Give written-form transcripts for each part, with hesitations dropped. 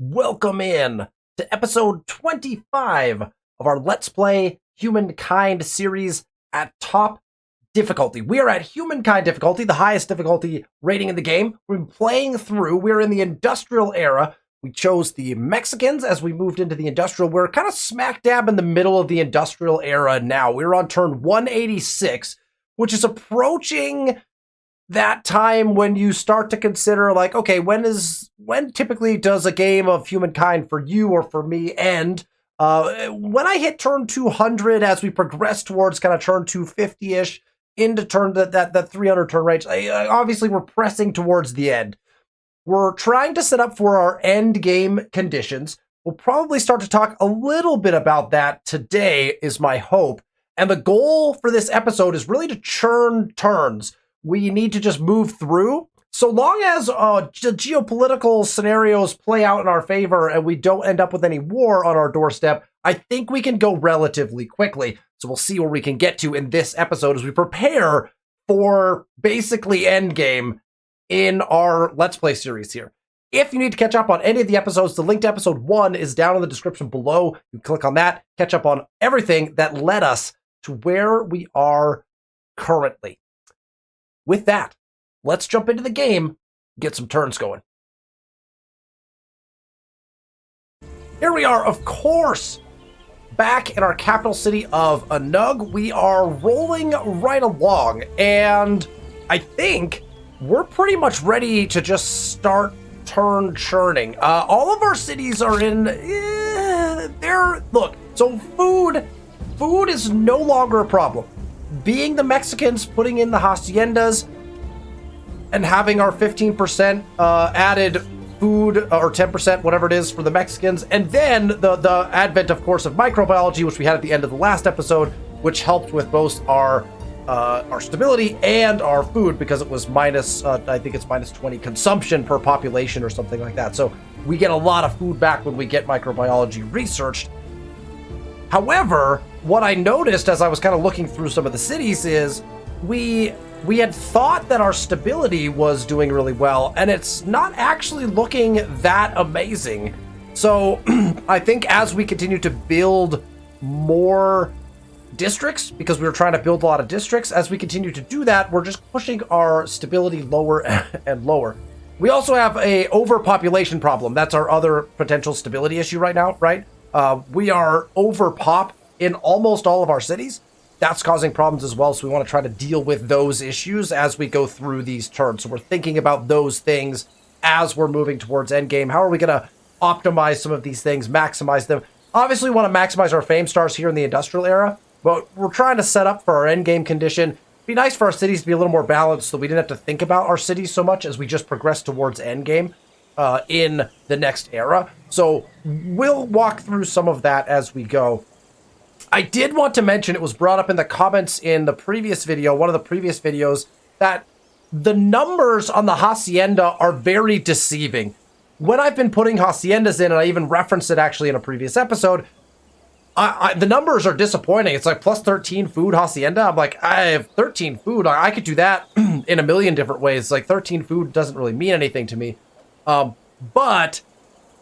Welcome in to episode 25 of our Let's Play Humankind series at top difficulty. We are at Humankind difficulty, the highest difficulty rating in the game. We've been playing through. We're in the industrial era. We chose the Mexicans as we moved into the industrial. We're kind of smack dab in the middle of the industrial era now. We're on turn 186, which is approaching that time when you start to consider, like, okay, when typically does a game of Humankind for you or for me end? When I hit turn 200, as we progress towards kind of turn 250-ish into turn that 300 turn range, obviously we're pressing towards the end. We're trying to set up for our end game conditions. We'll probably start to talk a little bit about that today, is my hope. And the goal for this episode is really to churn turns. We need to just move through. So long as geopolitical scenarios play out in our favor and we don't end up with any war on our doorstep, I think we can go relatively quickly. So we'll see where we can get to in this episode as we prepare for basically Endgame in our Let's Play series here. If you need to catch up on any of the episodes, the link to episode 1 is down in the description below. You click on that, catch up on everything that led us to where we are currently. With that, let's jump into the game, get some turns going. Here we are, of course, back in our capital city of Anug. We are rolling right along, and I think we're pretty much ready to just start turn churning. All of our cities are in, look, so food is no longer a problem. Being the Mexicans, putting in the Haciendas, and having our 15% added food, or 10%, whatever it is, for the Mexicans, and then the advent, of course, of microbiology, which we had at the end of the last episode, which helped with both our stability and our food, because it was minus, I think it's minus 20 consumption per population or something like that. So we get a lot of food back when we get microbiology researched. However, what I noticed as I was kind of looking through some of the cities is we had thought that our stability was doing really well, and it's not actually looking that amazing. So I think as we continue to build more districts, because we were trying to build a lot of districts, as we continue to do that, we're just pushing our stability lower and lower. We also have a overpopulation problem. That's our other potential stability issue right now, right? We are overpop in almost all of our cities. That's causing problems as well, so we want to try to deal with those issues as we go through these turns. So we're thinking about those things as we're moving towards Endgame. How are we going to optimize some of these things, maximize them? Obviously, we want to maximize our fame stars here in the industrial era, but we're trying to set up for our Endgame condition. It'd be nice for our cities to be a little more balanced so we didn't have to think about our cities so much as we just progress towards Endgame in the next era. So we'll walk through some of that as we go. I did want to mention, it was brought up in the comments in the previous video, one of the previous videos, that the numbers on the Hacienda are very deceiving. When I've been putting Haciendas in, and I even referenced it actually in a previous episode, the numbers are disappointing. It's like plus 13 food Hacienda. I'm like, I have 13 food. I could do that in a million different ways. Like 13 food doesn't really mean anything to me. But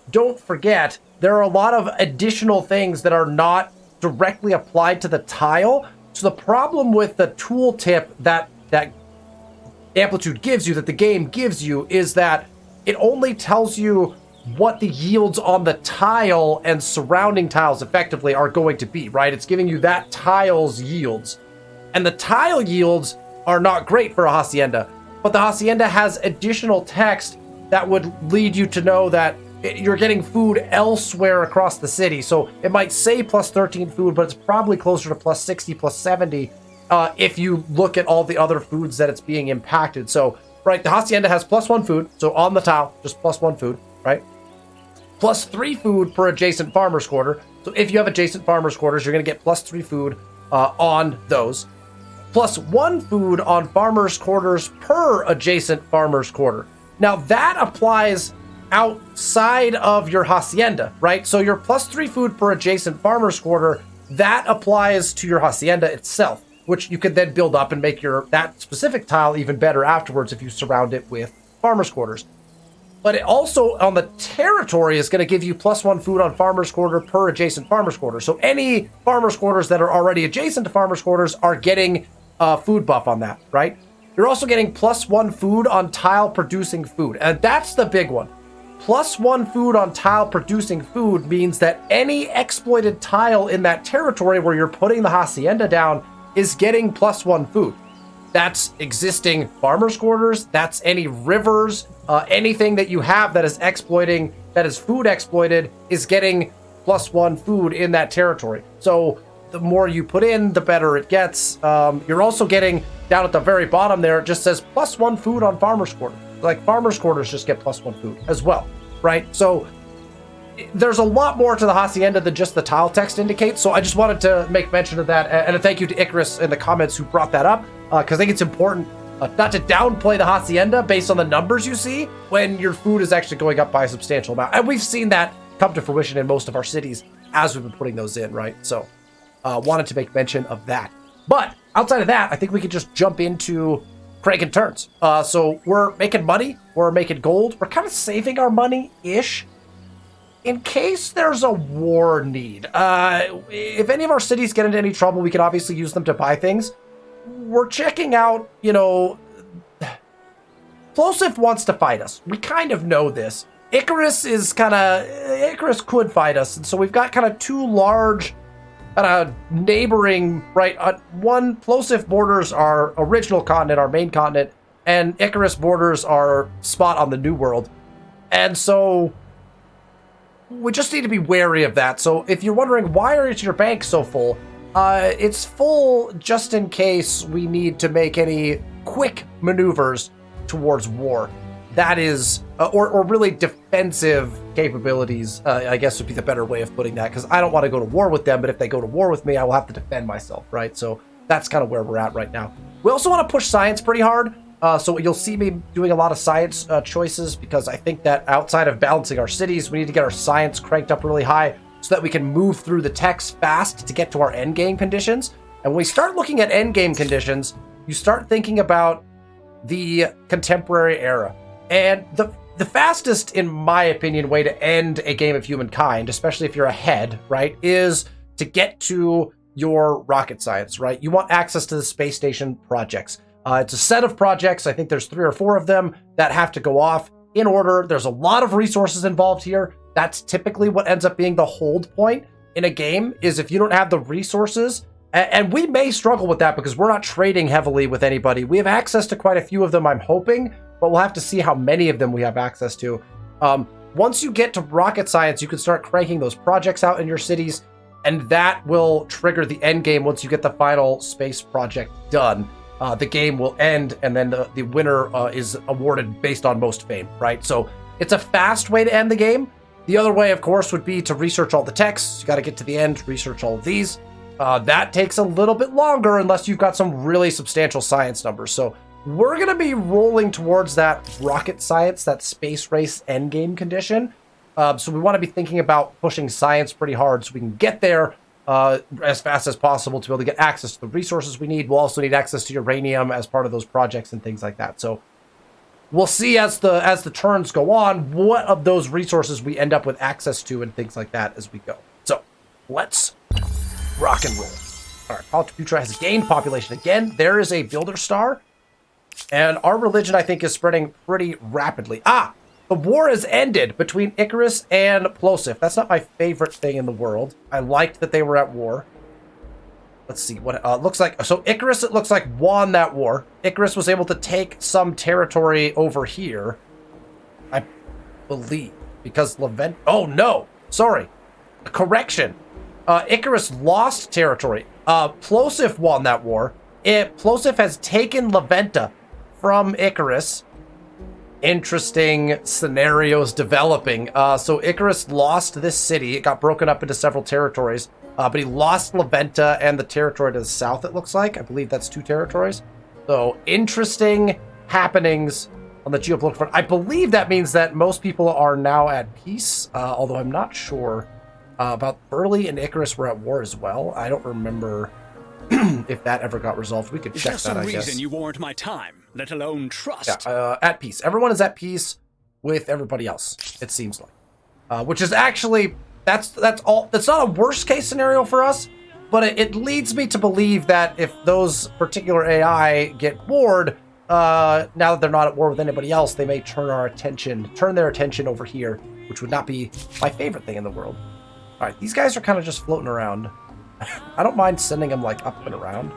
don't forget, there are a lot of additional things that are not directly applied to the tile. So the problem with the tooltip that Amplitude gives you, that the game gives you, is that it only tells you what the yields on the tile and surrounding tiles effectively are going to be, right? It's giving you that tile's yields. And the tile yields are not great for a Hacienda, but the Hacienda has additional text that would lead you to know that you're getting food elsewhere across the city. So it might say plus 13 food, but it's probably closer to plus 60, plus 70 if you look at all the other foods that it's being impacted. So, right, the Hacienda has plus 1 food. So on the tile, just plus 1 food, right? Plus 3 food per adjacent farmer's quarter. So if you have adjacent farmer's quarters, you're going to get plus 3 food on those. Plus 1 food on farmer's quarters per adjacent farmer's quarter. Now that applies outside of your Hacienda, right? So your plus 3 food per adjacent farmer's quarter, that applies to your Hacienda itself, which you could then build up and make that specific tile even better afterwards if you surround it with farmer's quarters. but it also on the territory is going to give you +1 food on farmer's quarter per adjacent farmer's quarter. So any farmer's quarters that are already adjacent to farmer's quarters are getting a food buff on that, right? You're also getting +1 food on tile producing food. And that's the big one. +1 food on tile producing food means that any exploited tile in that territory where you're putting the hacienda down is getting +1 food. That's existing farmers' quarters. That's any rivers, anything that you have that is exploiting, that is food exploited, is getting +1 food in that territory. So the more you put in, the better it gets. You're also getting down at the very bottom there. It just says +1 food on farmers' quarters. Like farmers' quarters just get +1 food as well, right? So there's a lot more to the hacienda than just the tile text indicates. So I just wanted to make mention of that, and a thank you to Icarus in the comments who brought that up. Because I think it's important not to downplay the hacienda based on the numbers you see when your food is actually going up by a substantial amount. And we've seen that come to fruition in most of our cities as we've been putting those in, right? So wanted to make mention of that. But outside of that, I think we could just jump into cranking turns. So we're making money. We're making gold. We're kind of saving our money-ish in case there's a war need. If any of our cities get into any trouble, we can obviously use them to buy things. We're checking out, Plosive wants to fight us. We kind of know this. Icarus could fight us. And so we've got kind of two large neighboring, right? One, Plosive borders our original continent, our main continent, and Icarus borders our spot on the New World. And so we just need to be wary of that. So if you're wondering, why is your bank so full? It's full just in case we need to make any quick maneuvers towards war. That is, or really defensive capabilities, I guess would be the better way of putting that, because I don't want to go to war with them, but if they go to war with me, I will have to defend myself, right? So that's kind of where we're at right now. We also want to push science pretty hard, so you'll see me doing a lot of science choices, because I think that outside of balancing our cities, we need to get our science cranked up really high, so that we can move through the text fast to get to our endgame conditions. And when we start looking at endgame conditions, you start thinking about the contemporary era. And the fastest, in my opinion, way to end a game of Humankind, especially if you're ahead, right, is to get to your rocket science, right? You want access to the space station projects. It's a set of projects. I think there's 3 or 4 of them that have to go off in order. There's a lot of resources involved here. That's typically what ends up being the hold point in a game, is if you don't have the resources, and we may struggle with that because we're not trading heavily with anybody. We have access to quite a few of them, I'm hoping, but we'll have to see how many of them we have access to. Once you get to rocket science, you can start cranking those projects out in your cities, and that will trigger the end game. Once you get the final space project done, the game will end, and then the winner is awarded based on most fame, right? So it's a fast way to end the game. The other way, of course, would be to research all the texts. You got to get to the end, research all of these. That takes a little bit longer unless you've got some really substantial science numbers. So we're going to be rolling towards that rocket science, that space race endgame condition. So we want to be thinking about pushing science pretty hard so we can get there as fast as possible to be able to get access to the resources we need. We'll also need access to uranium as part of those projects and things like that. So we'll see as the turns go on what of those resources we end up with access to and things like that as we go. So let's rock and roll. All right, Political Future has gained population again. There is a builder star, and our religion, I think, is spreading pretty rapidly. The war has ended between Icarus and Plosive. That's not my favorite thing in the world. I liked that they were at war. Let's see what it looks like. So Icarus, it looks like, won that war. Icarus was able to take some territory over here, I believe, because oh no, sorry, correction. Icarus lost territory. Plosive won that war. Plosive has taken Leventa from Icarus. Interesting scenarios developing. So Icarus lost this city. It got broken up into several territories. But he lost Leventa and the territory to the south, it looks like. I believe that's 2 territories. So interesting happenings on the geopolitical front. I believe that means that most people are now at peace, although I'm not sure. About Burley and Icarus were at war as well. I don't remember if that ever got resolved. We could check that, I guess. There's some reason you warrant my time, let alone trust. Yeah, at peace. Everyone is at peace. with everybody else, it seems like. Which is actually, that's not a worst case scenario for us, but it leads me to believe that if those particular AI get bored, now that they're not at war with anybody else, they may turn their attention over here, which would not be my favorite thing in the world. All right, these guys are kind of just floating around. I don't mind sending them like up and around.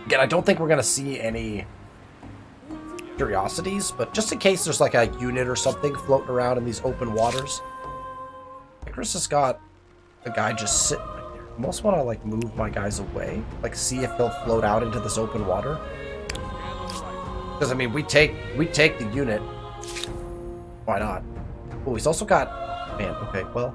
Again, I don't think we're gonna see any curiosities, but just in case there's like a unit or something floating around in these open waters. Icarus has got a guy just sitting right there. I almost want to like move my guys away, like see if they'll float out into this open water. Because I mean, we take the unit. Why not? Oh, he's also got, man. Okay, well,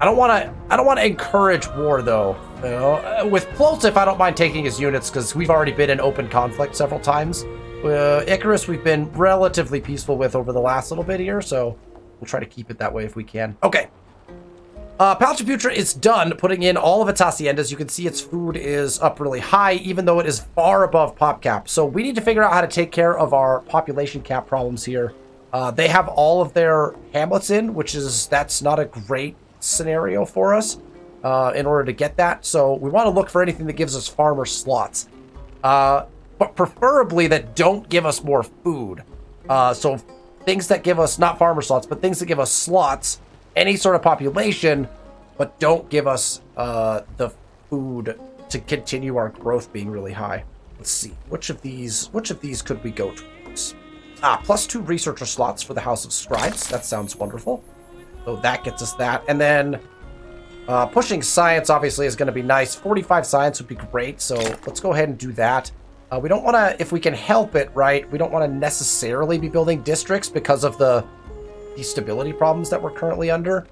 I don't want to encourage war though. You know, with Plosif, I don't mind taking his units because we've already been in open conflict several times. Icarus, we've been relatively peaceful with over the last little bit here, so we'll try to keep it that way if we can. Okay. Palchaputra is done putting in all of its haciendas. You can see its food is up really high, even though it is far above pop cap. So we need to figure out how to take care of our population cap problems here. They have all of their hamlets in, that's not a great scenario for us in order to get that. So we want to look for anything that gives us farmer slots. But preferably that don't give us more food. So things that give us, not farmer slots, but things that give us slots, any sort of population, but don't give us the food to continue our growth being really high. Let's see, which of these could we go towards? +2 researcher slots for the House of Scribes. That sounds wonderful. So that gets us that. And then pushing science obviously is going to be nice. 45 science would be great. So let's go ahead and do that. We don't want to, if we can help it, right, we don't want to necessarily be building districts because of the stability problems that we're currently under.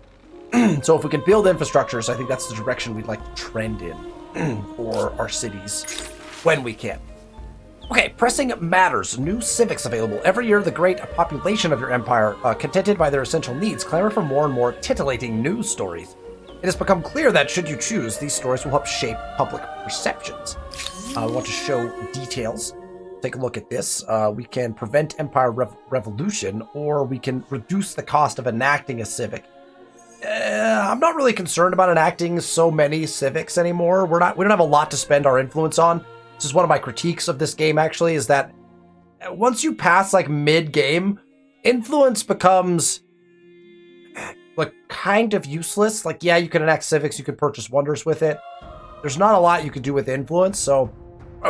So if we can build infrastructures, I think that's the direction we'd like to trend in for our cities when we can. Okay, pressing matters. New civics available. Every year, the great population of your empire, contented by their essential needs, clamor for more and more titillating news stories. It has become clear that, should you choose, these stories will help shape public perceptions. I want to show details. Take a look at this. We can prevent empire revolution, or we can reduce the cost of enacting a civic. I'm not really concerned about enacting so many civics anymore. We don't have a lot to spend our influence on. This is one of my critiques of this game, actually, is that once you pass like mid-game, influence becomes like kind of useless. Like, yeah, you can enact civics, you can purchase wonders with it. There's not a lot you can do with influence. So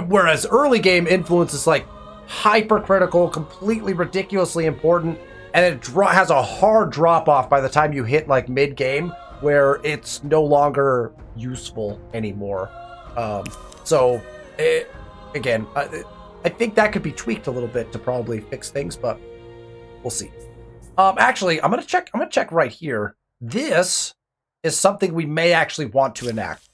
whereas early game influence is like hypercritical, completely ridiculously important, and it has a hard drop off by the time you hit like mid game, where it's no longer useful anymore. Again, I think that could be tweaked a little bit to probably fix things, but we'll see. Actually, I'm gonna check right here. This is something we may actually want to enact.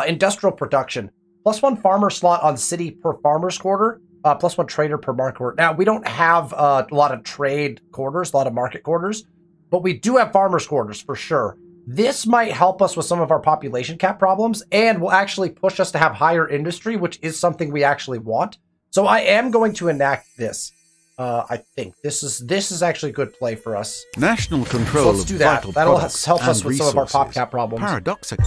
Industrial production. +1 farmer slot on city per farmer's quarter. +1 trader per market quarter. Now, we don't have a lot of trade quarters, a lot of market quarters, but we do have farmer's quarters for sure. This might help us with some of our population cap problems, and will actually push us to have higher industry, which is something we actually want. So I am going to enact this. I think this is actually a good play for us. National control so let's do that. That'll help us with some of our pop cap problems. Paradoxically,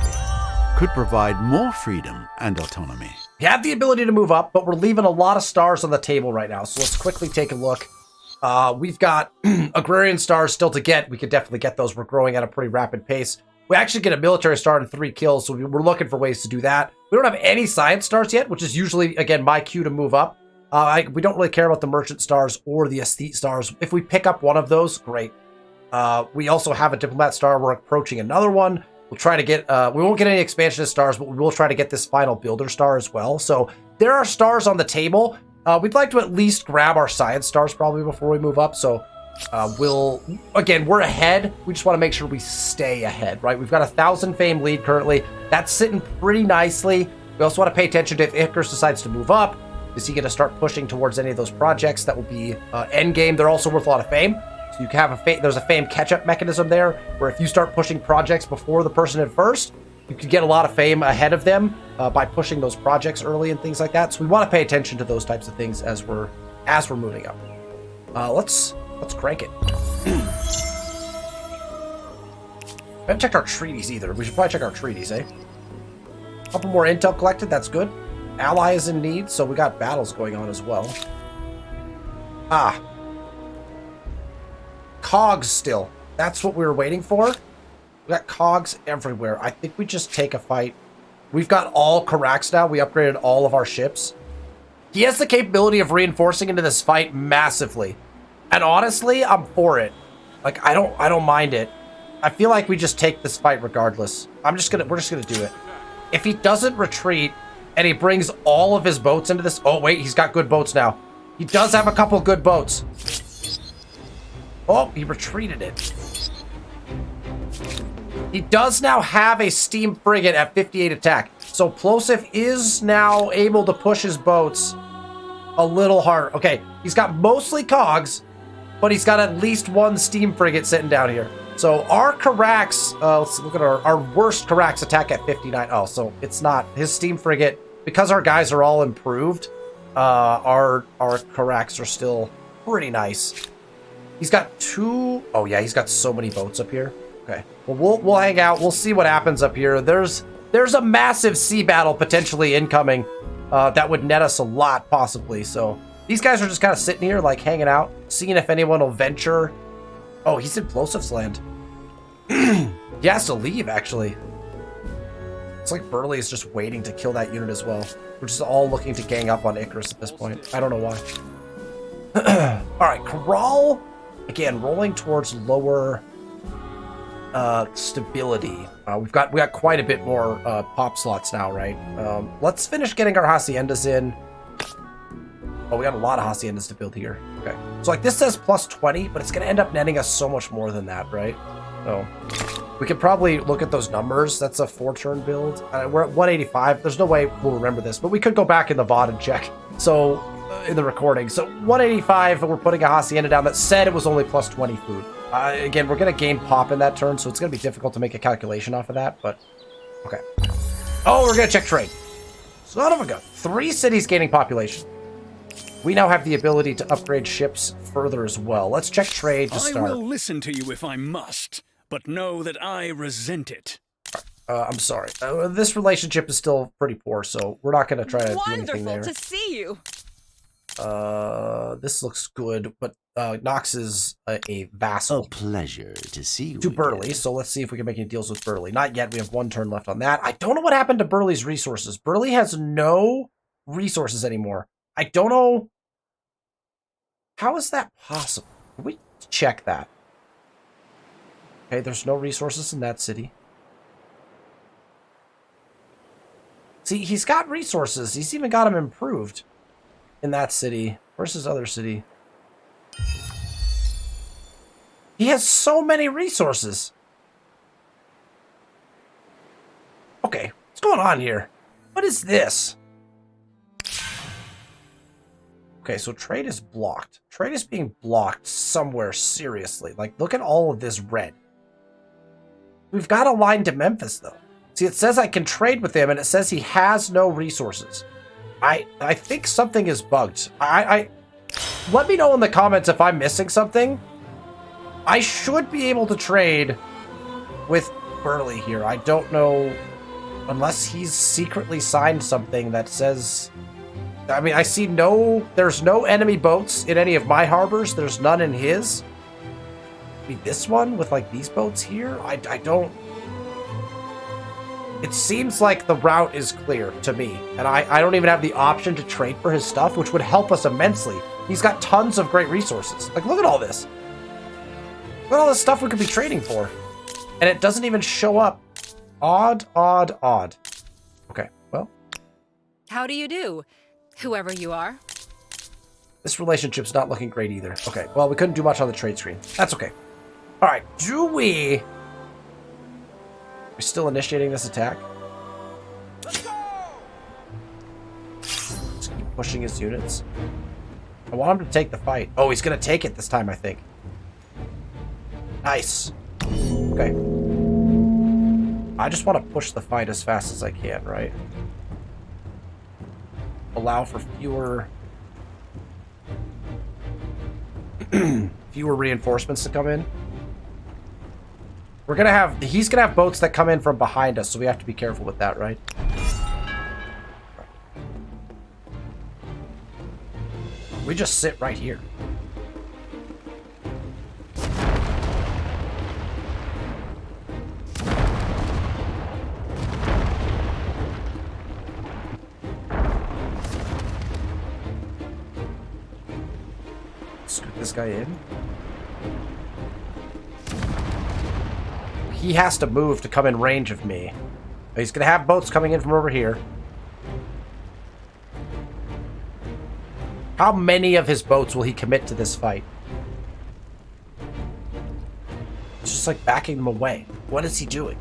could provide more freedom and autonomy. We have the ability to move up, but we're leaving a lot of stars on the table right now. So let's quickly take a look. We've got agrarian stars still to get. We could definitely get those. We're growing at a pretty rapid pace. We actually get a military star in 3 kills, so we're looking for ways to do that. We don't have any science stars yet, which is usually, again, my cue to move up. We don't really care about the merchant stars or the aesthete stars. If we pick up one of those, great. We also have a diplomat star. We're approaching another one. We'll try to get, we won't get any expansionist stars, but we will try to get this final builder star as well. So there are stars on the table. We'd like to at least grab our science stars probably before we move up. So we're ahead. We just want to make sure we stay ahead, right? We've got a 1,000 fame lead currently. That's sitting pretty nicely. We also want to pay attention to if Icarus decides to move up. Is he going to start pushing towards any of those projects that will be endgame? They're also worth a lot of fame. So you can have there's a fame catch-up mechanism there, where if you start pushing projects before the person at first, you could get a lot of fame ahead of them by pushing those projects early and things like that. So we want to pay attention to those types of things as we're moving up. Let's crank it. We haven't checked our treaties either. We should probably check our treaties, eh? A couple more intel collected, that's good. Ally is in need, so we got battles going on as well. Ah. Cogs still. That's what we were waiting for. We got cogs everywhere. I think we just take a fight. We've got all Carracks now. We upgraded all of our ships. He has the capability of reinforcing into this fight massively. And honestly, I'm for it. Like, I don't mind it. I feel like we just take this fight regardless. We're just gonna do it. If he doesn't retreat and he brings all of his boats into this, oh wait, he's got good boats now. He does have a couple good boats. Oh, he retreated it. He does now have a steam frigate at 58 attack. So Plosif is now able to push his boats a little harder. Okay, he's got mostly cogs, but he's got at least one steam frigate sitting down here. So our Carracks, let's look at our worst Carracks attack at 59. Oh, so it's not his steam frigate. Because our guys are all improved, our Carracks are still pretty nice. He's got two, oh yeah, he's got so many boats up here. Okay, well, we'll hang out. We'll see what happens up here. There's a massive sea battle potentially incoming that would net us a lot, possibly. So these guys are just kind of sitting here, like, hanging out, seeing if anyone will venture. Oh, he's in Plosif's land. He has to leave, actually. It's like Burley is just waiting to kill that unit as well. We're just all looking to gang up on Icarus at this point. I don't know why. All right, Corral, again, rolling towards lower stability. We got quite a bit more pop slots now, right? Let's finish getting our Haciendas in. Oh, we got a lot of Haciendas to build here. Okay, so like this says plus 20, but it's going to end up netting us so much more than that, right? So we could probably look at those numbers. That's a 4-turn build. We're at 185. There's no way we'll remember this, but we could go back in the VOD and check. So in the recording. So 185, and we're putting a Hacienda down that said it was only plus 20 food. Again, we're going to gain pop in that turn, so it's going to be difficult to make a calculation off of that, but okay. Oh, we're going to check trade. Son of a gun. 3 cities gaining population. We now have the ability to upgrade ships further as well. Let's check trade to start. I will listen to you if I must, but know that I resent it. I'm sorry. This relationship is still pretty poor, so we're not going to try to do anything there. Wonderful to see you. This looks good, but Nox is a vassal. A pleasure to see you. To Burley, so let's see if we can make any deals with Burley. Not yet. We have 1 turn left on that. I don't know what happened to Burley's resources. Burley has no resources anymore. I don't know. How is that possible? Can we check that? Okay, there's no resources in that city. See, he's got resources. He's even got them improved in that city. Where's his other city? He has so many resources. Okay, what's going on here? What is this? Okay, so trade is blocked. Trade is being blocked somewhere seriously. Like, look at all of this red. We've got a line to Memphis, though. See, it says I can trade with him, and it says he has no resources. I think something is bugged. Let me know in the comments if I'm missing something. I should be able to trade with Burley here. I don't know, unless he's secretly signed something that says... I mean, I see there's no enemy boats in any of my harbors. There's none in his. Maybe this one with, like, these boats here? I don't... It seems like the route is clear to me, and I don't even have the option to trade for his stuff, which would help us immensely. He's got tons of great resources. Like, look at all this. Look at all this stuff we could be trading for. And it doesn't even show up. Odd, odd, odd. Okay, well. How do you do, whoever you are? This relationship's not looking great either. Okay, well, we couldn't do much on the trade screen. That's okay. All right, we're still initiating this attack. Let's keep pushing his units. I want him to take the fight. Oh, he's going to take it this time, I think. Nice. Okay. I just want to push the fight as fast as I can, right? Allow for fewer... fewer reinforcements to come in. He's gonna have boats that come in from behind us, so we have to be careful with that, right? We just sit right here. Scoop this guy in. He has to move to come in range of me. He's gonna have boats coming in from over here. How many of his boats will he commit to this fight? It's just like backing them away. What is he doing?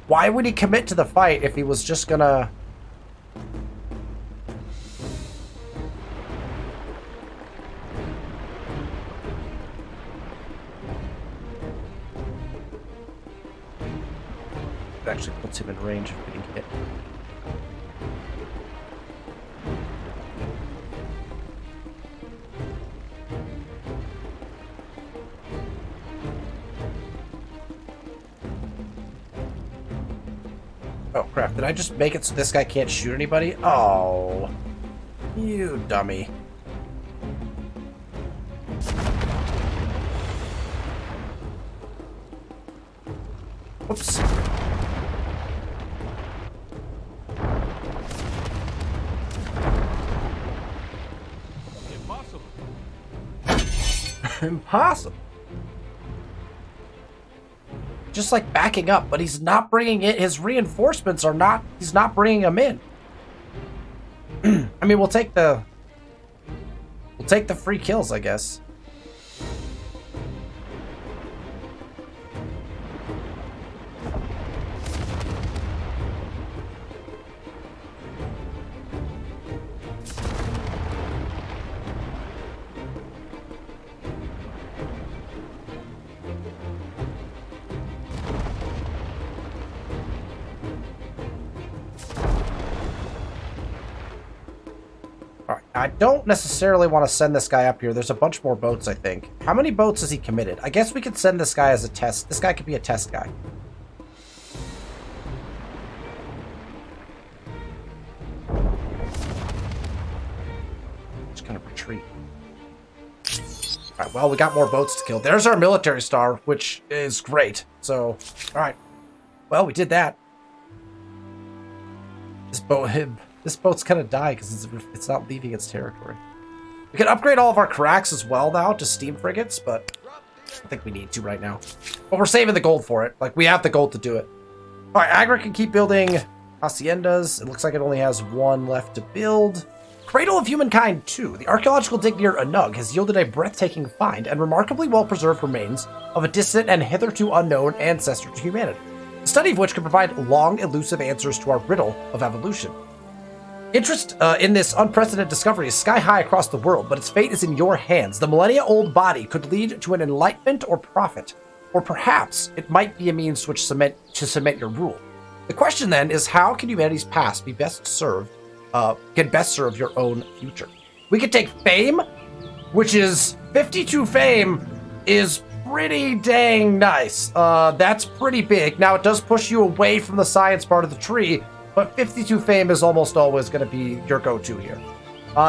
Why would he commit to the fight if he was just gonna... It actually puts him in range of getting hit. Oh crap, did I just make it so this guy can't shoot anybody? Oh, you dummy. Whoops. Impossible. Just like backing up, but he's not bringing it. His reinforcements are not. He's not bringing them in. I mean, we'll take the free kills, I guess. I don't necessarily want to send this guy up here. There's a bunch more boats, I think. How many boats has he committed? I guess we could send this guy as a test. This guy could be a test guy. Just kind of retreat. All right, well, we got more boats to kill. There's our military star, which is great. So, all right. Well, we did that. This boat's gonna die because it's not leaving its territory. We can upgrade all of our cracks as well now to steam frigates, but I don't think we need to right now. But we're saving the gold for it. Like, we have the gold to do it. All right, Agra can keep building haciendas. It looks like it only has one left to build. Cradle of Humankind 2. The archaeological dig near Anug has yielded a breathtaking find and remarkably well-preserved remains of a distant and hitherto unknown ancestor to humanity, the study of which could provide long, elusive answers to our riddle of evolution. Interest in this unprecedented discovery is sky-high across the world, but its fate is in your hands. The millennia-old body could lead to an enlightenment or profit, or perhaps it might be a means to cement your rule. The question then is, how can humanity's past be best serve your own future? We could take fame, which is 52 fame is pretty dang nice. That's pretty big. Now, it does push you away from the science part of the tree, but 52 fame is almost always going to be your go-to here.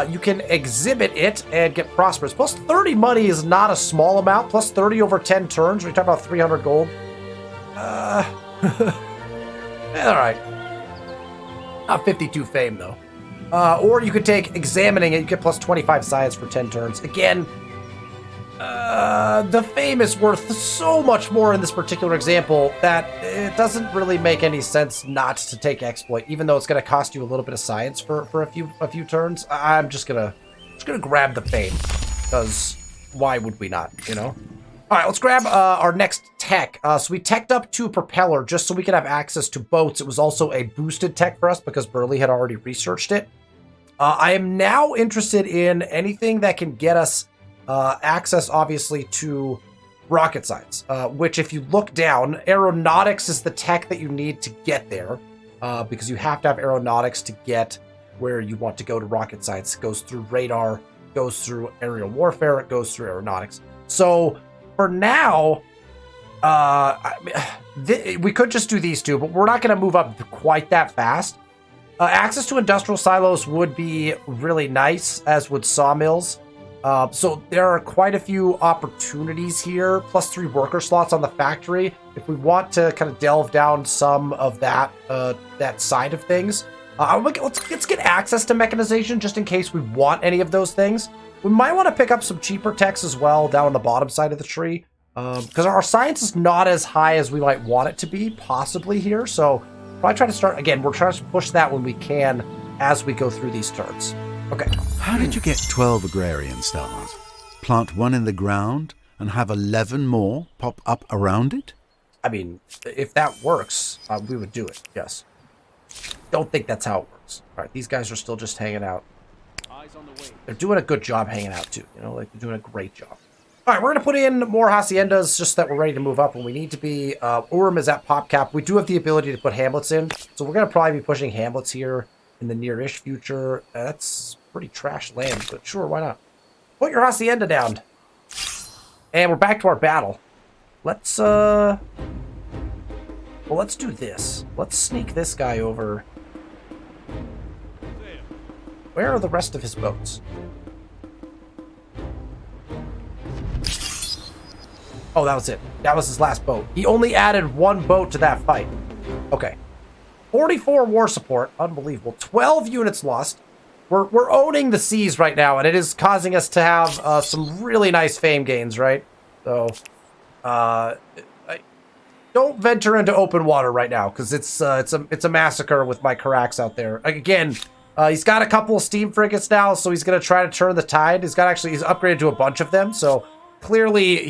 You can exhibit it and get prosperous. Plus 30 money is not a small amount. Plus 30 over 10 turns. We're talking about 300 gold. All right. Not 52 fame, though. Or you could take examining it. You get plus 25 science for 10 turns. Again, the fame is worth so much more in this particular example that it doesn't really make any sense not to take exploit, even though it's going to cost you a little bit of science for a few turns. I'm just gonna grab the fame, because why would we not, you know? All right, let's grab our next tech. So we teched up to a propeller just so we could have access to boats. It was also a boosted tech for us because Burley had already researched it. I am now interested in anything that can get us access, obviously, to rocket science, which, if you look down, aeronautics is the tech that you need to get there, because you have to have aeronautics to get where you want to go to rocket science. It goes through radar, goes through aerial warfare, it goes through aeronautics. So for now, we could just do these two, but we're not going to move up quite that fast. Access to industrial silos would be really nice, as would sawmills. So there are quite a few opportunities here, +3 worker slots on the factory. If we want to kind of delve down some of that that side of things, let's get access to mechanization just in case we want any of those things. We might want to pick up some cheaper techs as well down on the bottom side of the tree, because our science is not as high as we might want it to be, possibly here. So probably try to start, again, we're trying to push that when we can as we go through these turns. Okay. How did you get 12 agrarian stars? Plant one in the ground and have 11 more pop up around it? I mean, if that works, we would do it, yes. Don't think that's how it works. All right, these guys are still just hanging out. Eyes on the way. They're doing a good job hanging out, too. You know, like, they're doing a great job. All right, we're going to put in more Haciendas just that we're ready to move up when we need to be. Urim is at pop cap. We do have the ability to put hamlets in, so we're going to probably be pushing hamlets here in the near-ish future. That's pretty trash land, but sure, why not? Put your Hacienda down. And we're back to our battle. Let's, well, let's do this. Let's sneak this guy over. Where are the rest of his boats? Oh, that was it. That was his last boat. He only added one boat to that fight. Okay. 44 war support. Unbelievable. 12 units lost. We're owning the seas right now, and it is causing us to have some really nice fame gains, right? So, don't venture into open water right now, because it's a massacre with my Karax out there. Again, he's got a couple of steam frigates now, so he's going to try to turn the tide. He's upgraded to a bunch of them, so clearly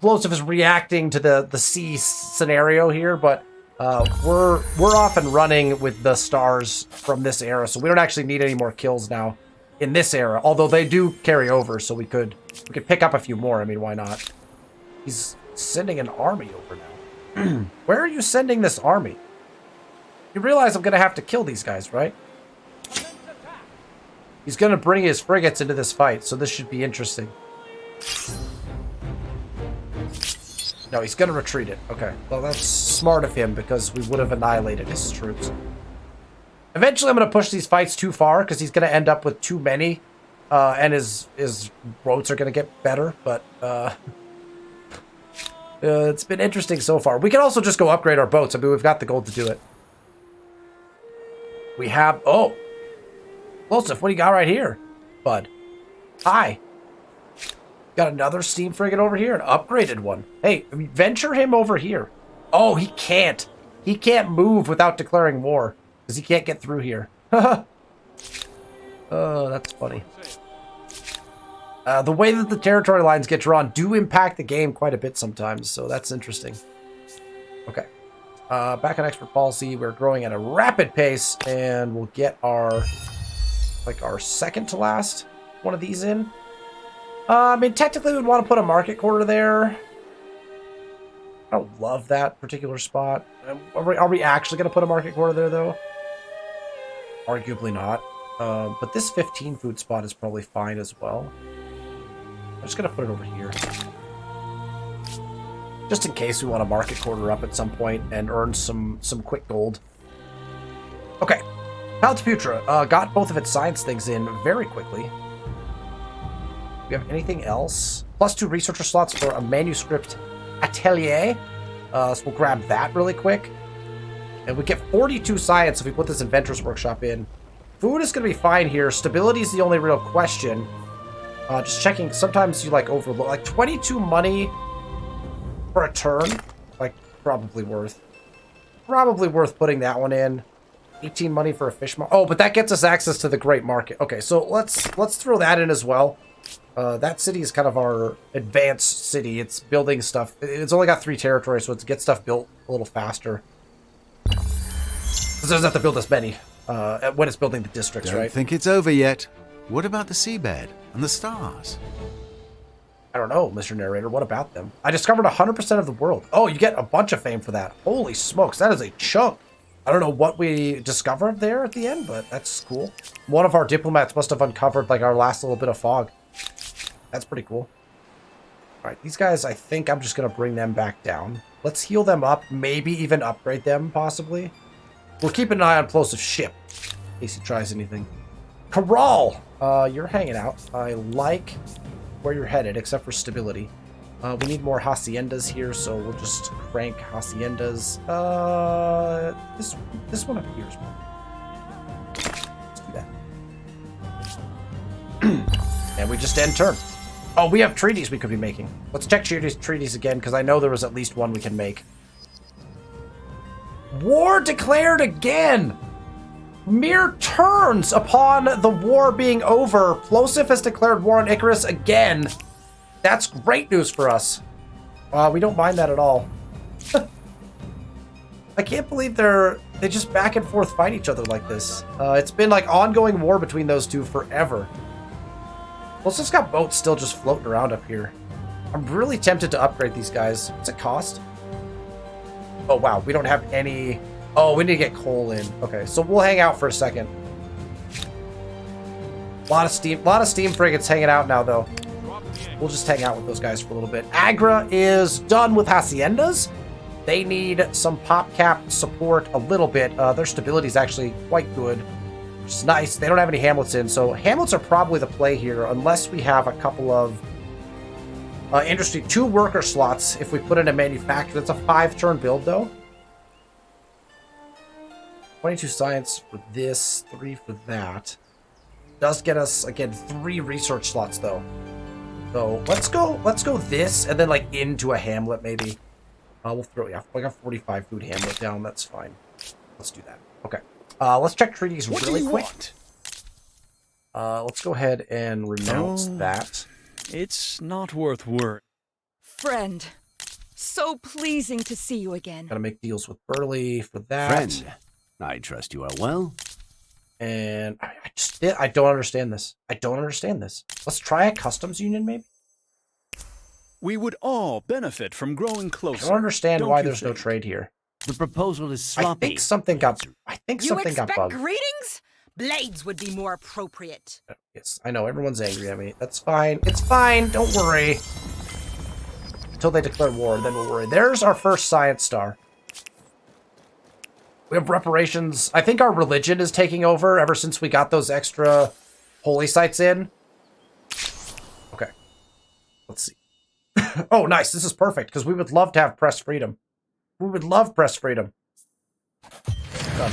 Plosive is reacting to the sea scenario here, but we're off and running with the stars from this era, so we don't actually need any more kills now in this era, although they do carry over, so we could pick up a few more. I mean, why not? He's sending an army over now. Where are you sending this army? You realize I'm going to have to kill these guys, right? He's going to bring his frigates into this fight, so this should be interesting. No, he's going to retreat it. Okay. Well, that's smart of him, because we would have annihilated his troops. Eventually, I'm going to push these fights too far, because he's going to end up with too many, and his boats are going to get better, but it's been interesting so far. We can also just go upgrade our boats. I mean, we've got the gold to do it. We have... Oh! Plosive, what do you got right here, bud? Hi. Got another steam frigate over here, an upgraded one. Hey, venture him over here. Oh, he can't. He can't move without declaring war, because he can't get through here. Oh, that's funny. The way that the territory lines get drawn do impact the game quite a bit sometimes, so that's interesting. Okay. Back on expert policy, we're growing at a rapid pace, and we'll get our second to last one of these in. I mean, technically we'd want to put a market quarter there. I don't love that particular spot. Are we actually going to put a market quarter there, though? Arguably not. But this 15 food spot is probably fine as well. I'm just going to put it over here. Just in case we want to market quarter up at some point and earn some quick gold. Okay. Paladin Putra got both of its science things in very quickly. Do we have anything else? +2 researcher slots for a manuscript atelier. So we'll grab that really quick. And we get 42 science if we put this inventor's workshop in. Food is going to be fine here. Stability is the only real question. Just checking. Sometimes you overlook. 22 money for a turn. Probably worth putting that one in. 18 money for a fish market. Oh, but that gets us access to the great market. Okay, so let's throw that in as well. That city is kind of our advanced city. It's building stuff. It's only got 3 territories, so it gets stuff built a little faster. Because it doesn't have to build as many when it's building the districts, Don't right? think it's over yet. What about the seabed and the stars? I don't know, Mr. Narrator. What about them? I discovered 100% of the world. Oh, you get a bunch of fame for that. Holy smokes, that is a chunk. I don't know what we discovered there at the end, but that's cool. One of our diplomats must have uncovered like our last little bit of fog. That's pretty cool. All right, these guys, I think I'm just going to bring them back down. Let's heal them up, maybe even upgrade them, possibly. We're keeping an eye on Plosive's ship, in case he tries anything. Corral! You're hanging out. I like where you're headed, except for stability. We need more Haciendas here, so we'll just crank Haciendas. This one appears more. Let's do that. And we just end turn. Oh, we have treaties we could be making. Let's check treaties again, because I know there was at least one we can make. War declared again! Mere turns upon the war being over, Plosive has declared war on Icarus again. That's great news for us. We don't mind that at all. I can't believe they just back and forth fight each other like this. It's been like ongoing war between those two forever. Plosive's got boats still just floating around up here. I'm really tempted to upgrade these guys. What's it cost? Oh wow, we don't have any. Oh, we need to get coal in. Okay, so we'll hang out for a second. A lot of steam frigates hanging out now, though. We'll just hang out with those guys for a little bit. Agra is done with Haciendas. They need some pop cap support a little bit. Their stability is actually quite good, which is nice. They don't have any hamlets in, so hamlets are probably the play here, unless we have a couple of industry 2 worker slots. If we put in a manufacturer, that's a 5-turn build, though. 22 science for this, 3 for that. Does get us, again, 3 research slots, though. So let's go this, and then, like, into a hamlet, maybe. We'll throw, yeah, like a 45 food hamlet down. That's fine. Let's do that. Okay. Let's check treaties really quick. Let's go ahead and renounce that. It's not worth worrying. Friend, so pleasing to see you again. Gotta make deals with Burley for that. Friend, I trust you are well. And I don't understand this. I don't understand this. Let's try a customs union, maybe? We would all benefit from growing closer. I don't understand why you there's no think? trade here. The proposal is sloppy. I think something got bugged. Greetings? Blades would be more appropriate. Yes, I know. Everyone's angry at me. That's fine. It's fine. Don't worry. Until they declare war, then we'll worry. There's our first science star. We have reparations. I think our religion is taking over ever since we got those extra holy sites in. Okay. Let's see. Oh, nice. This is perfect, because we would love to have press freedom. We would love press freedom. Done.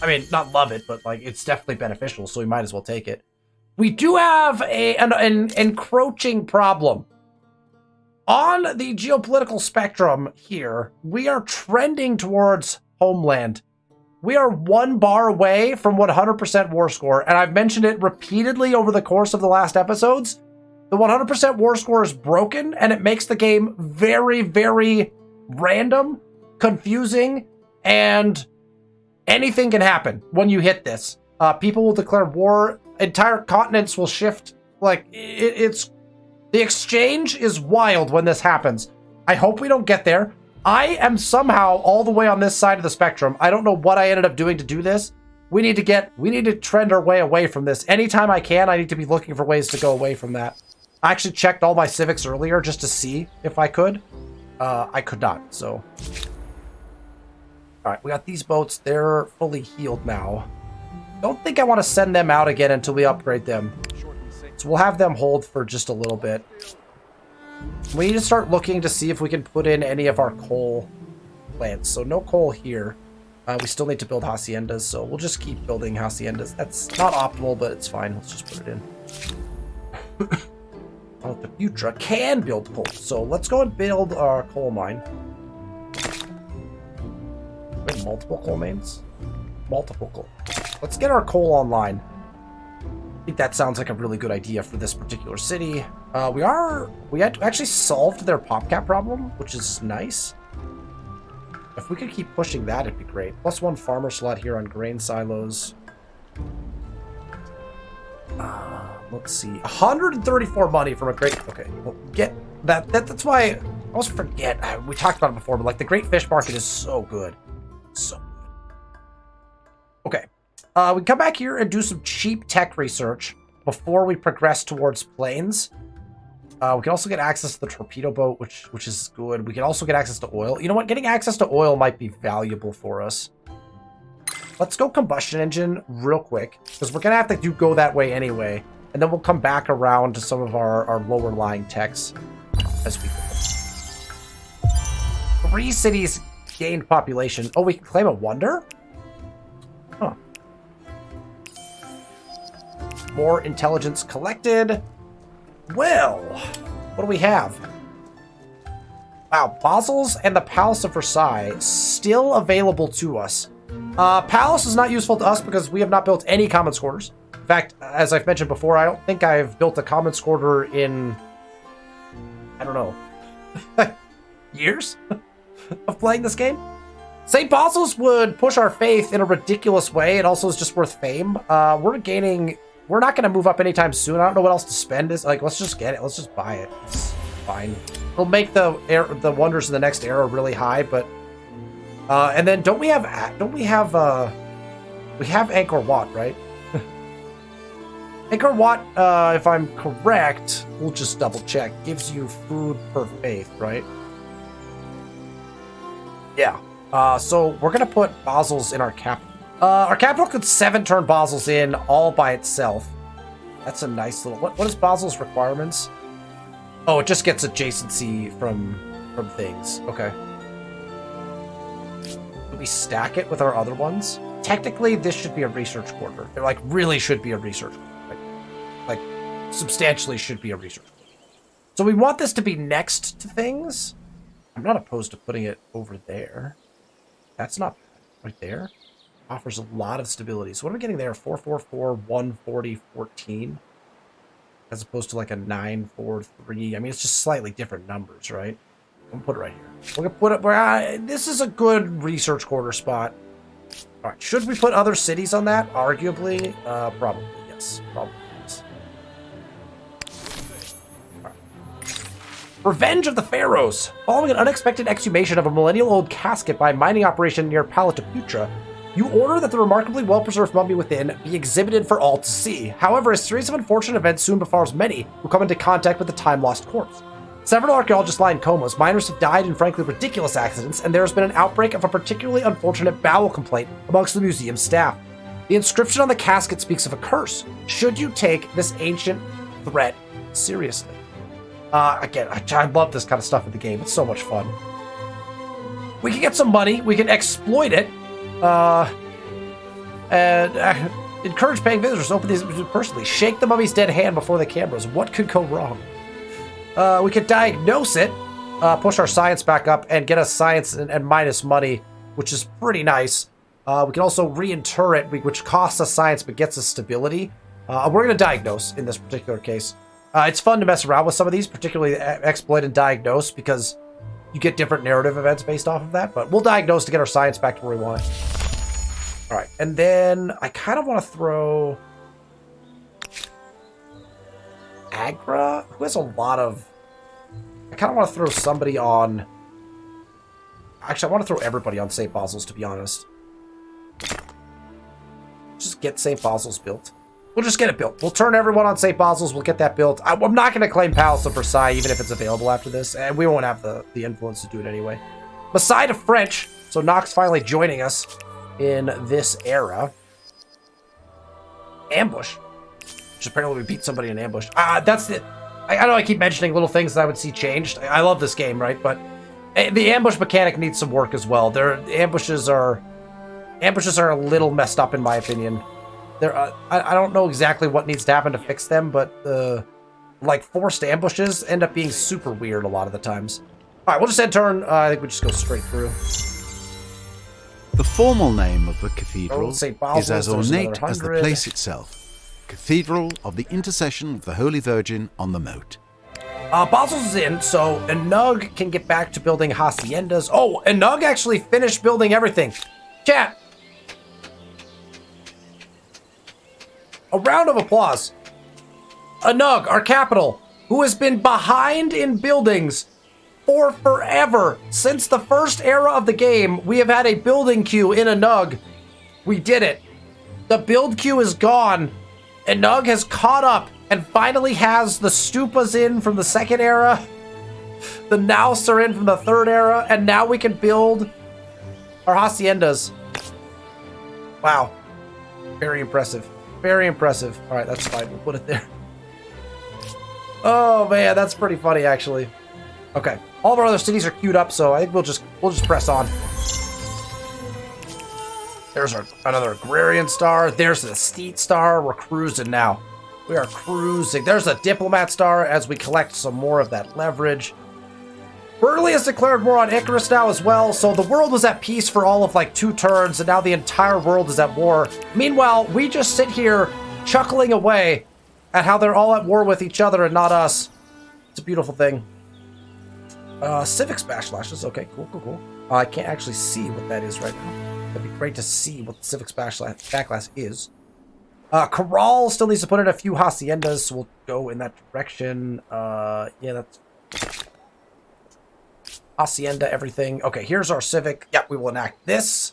I mean, not love it, but like it's definitely beneficial, so we might as well take it. We do have an encroaching problem. On the geopolitical spectrum here, we are trending towards homeland. We are 1 bar away from 100% war score, and I've mentioned it repeatedly over the course of the last episodes. The 100% war score is broken, and it makes the game very, very random, confusing, and anything can happen when you hit this. People will declare war. Entire continents will shift. Like, it's... The exchange is wild when this happens. I hope we don't get there. I am somehow all the way on this side of the spectrum. I don't know what I ended up doing to do this. We need to trend our way away from this. Anytime I can, I need to be looking for ways to go away from that. I actually checked all my civics earlier just to see if I could. I could not, so... Alright, we got these boats. They're fully healed now. Don't think I want to send them out again until we upgrade them. So we'll have them hold for just a little bit. We need to start looking to see if we can put in any of our coal plants. So no coal here. We still need to build haciendas, so we'll just keep building haciendas. That's not optimal, but it's fine. Let's just put it in. Oh, the Futra can build coal. So let's go and build our coal mine. We have multiple coal mines? Multiple coal. Let's get our coal online. I think that sounds like a really good idea for this particular city. We had actually solved their pop cap problem, which is nice. If we could keep pushing that, it'd be great. +1 farmer slot here on grain silos. Let's see. 134 money from a great... Okay, well, get that. That's why I always forget. We talked about it before, but like the Great Fish Market is so good. So good. Okay. We can come back here and do some cheap tech research before we progress towards planes. We can also get access to the torpedo boat, which is good. We can also get access to oil. You know what? Getting access to oil might be valuable for us. Let's go combustion engine real quick, because we're going to have to go that way anyway. And then we'll come back around to some of our lower lying techs as we go. 3 cities gained population. Oh, we can claim a wonder? Huh. More intelligence collected. Well, what do we have? Wow, Basel's and the Palace of Versailles still available to us. Palace is not useful to us because we have not built any commons quarters. In fact, as I've mentioned before, I don't think I've built a commons quarter in, I don't know, years of playing this game. St. Basil's would push our faith in a ridiculous way. It also is just worth fame. We're not going to move up anytime soon. I don't know what else to spend. Like, let's just get it. Let's just buy it. It's fine. It'll make the wonders in the next era really high, but and then we have Angkor Wat, right? Angkor Wat, if I'm correct, we'll just double check. Gives you food per faith, right? Yeah. So we're gonna put Basel's in our capital. Our capital could 7-turn Basel's in all by itself. That's a nice little... What is Basel's requirements? Oh, it just gets adjacency from things. Okay. Do we stack it with our other ones? Technically, this should be a research quarter. It, like, really should be a research quarter. Like, substantially should be a research quarter. So we want this to be next to things. I'm not opposed to putting it over there. That's not right there. Offers a lot of stability. So what are we getting there? 444, 140, 14. As opposed to like a 943. I mean, it's just slightly different numbers, right? I'm gonna put it right here. We're gonna put it where this is a good research quarter spot. All right, should we put other cities on that? Arguably, probably yes. Probably yes. All right. Revenge of the Pharaohs. Following an unexpected exhumation of a millennial-old casket by a mining operation near Palataputra, you order that the remarkably well-preserved mummy within be exhibited for all to see. However, a series of unfortunate events soon befalls many who come into contact with the time-lost corpse. Several archaeologists lie in comas, miners have died in frankly ridiculous accidents, and there has been an outbreak of a particularly unfortunate bowel complaint amongst the museum staff. The inscription on the casket speaks of a curse. Should you take this ancient threat seriously? Again, I love this kind of stuff in the game. It's so much fun. We can get some money. We can exploit it. And encourage paying visitors to open these personally. Shake the mummy's dead hand before the cameras. What could go wrong? We could diagnose it, push our science back up, and get us science and minus money, which is pretty nice. We can also reinter it, which costs us science but gets us stability. We're going to diagnose in this particular case. It's fun to mess around with some of these, particularly exploit and diagnose, because you get different narrative events based off of that, but we'll diagnose to get our science back to where we want it. All right, and then I kind of want to throw Agra, who has a lot of... I kind of want to throw somebody on... Actually, I want to throw everybody on St. Basil's, to be honest. Just get St. Basil's built. We'll just get it built. We'll turn everyone on St. Basil's. We'll get that built. I'm not going to claim Palace of Versailles, even if it's available after this. And we won't have the influence to do it anyway. Beside of French. So Nox finally joining us in this era. Ambush. Which apparently we beat somebody in ambush. That's it. I know I keep mentioning little things that I would see changed. I love this game, right? But the ambush mechanic needs some work as well. Ambushes are a little messed up in my opinion. I don't know exactly what needs to happen to fix them, but like forced ambushes end up being super weird a lot of the times. All right, we'll just end turn. I think we just go straight through. The formal name of the cathedral St. Basil's, is as ornate as the place itself. Cathedral of the Intercession of the Holy Virgin on the Moat. Basil's is in, so Enug can get back to building haciendas. Oh, Enug actually finished building everything. Chat. A round of applause. Enug, our capital, who has been behind in buildings for forever. Since the first era of the game, we have had a building queue in Enug. We did it. The build queue is gone, and Nug has caught up and finally has the stupas in from the second era. The Naus are in from the third era, and now we can build our Haciendas. Wow. Very impressive. Very impressive. All right, that's fine. We'll put it there. Oh, man, that's pretty funny, actually. Okay. All of our other cities are queued up, so I think we'll just press on. There's another agrarian star. There's the Steed star. We're cruising now. We are cruising. There's a diplomat star as we collect some more of that leverage. Burley has declared war on Icarus now as well, so the world was at peace for all of like 2 turns, and now the entire world is at war. Meanwhile, we just sit here chuckling away at how they're all at war with each other and not us. It's a beautiful thing. Civics backlashes. Okay, cool. I can't actually see what that is right now. That'd be great to see what the Civics backlash is. Corral still needs to put in a few haciendas, so we'll go in that direction. Yeah, that's hacienda, everything. Okay, here's our civic. Yep, we will enact this.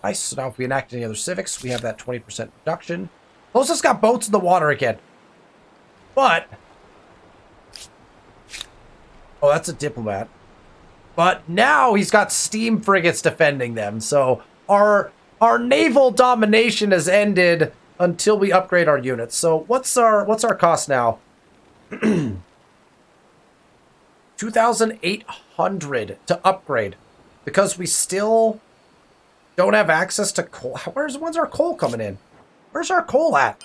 Nice. So now if we enact any other civics, we have that 20% reduction. Closest got boats in the water again. But... oh, that's a diplomat. But now he's got steam frigates defending them. So our naval domination has ended until we upgrade our units. So what's our cost now? 2,800 to upgrade because we still don't have access to coal. When's our coal coming in? Where's our coal at?